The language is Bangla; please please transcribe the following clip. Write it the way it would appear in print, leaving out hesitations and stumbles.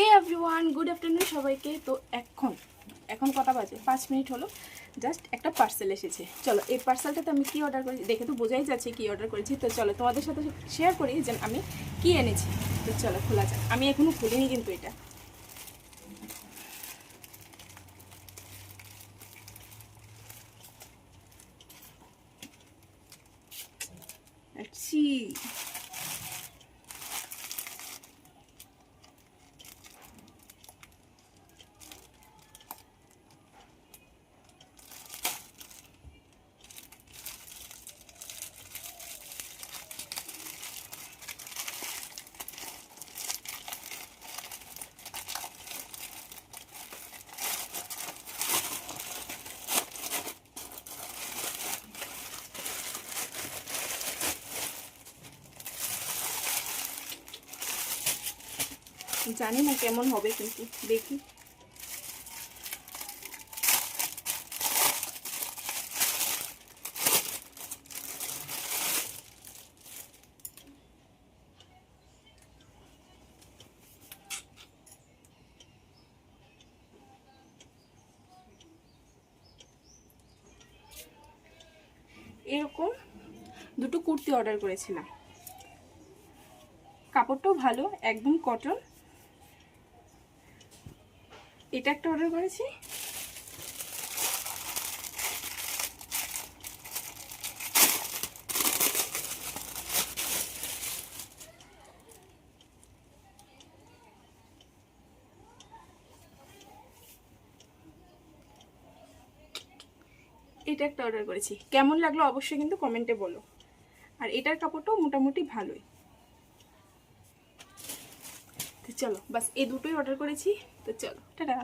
হে এভরিওয়ান, গুড আফটারনুন সবাইকে। তো এখন কটা বাজে? 5 মিনিট হলো। জাস্ট একটা পার্সেল এসেছে। চলো এই পার্সেলটাতে আমি কি অর্ডার করেছি দেখে তো বোঝাই যাচ্ছে কি অর্ডার করেছি। তো চলো তোমাদের সাথে শেয়ার করি যে আমি কি এনেছি। তো চলো খোলা যাক। আমি এখনো খুলিনি কিন্তু এটা। আচ্ছি জানি না কেমন হবে, কিন্তু দেখি। এরকম দুটো কুর্তি অর্ডার করেছিলাম। কাপড়টাও ভালো, একদম কটন। এটা একটা অর্ডার করেছি। এটা একটা অর্ডার করেছি। কেমন লাগলো অবশ্যই কিন্তু কমেন্টে বলো। আর এটার কাপড়টাও মোটামুটি ভালোই। তো চলো, বাস এই দুটোই অর্ডার করেছি। তো চলো, টাটা।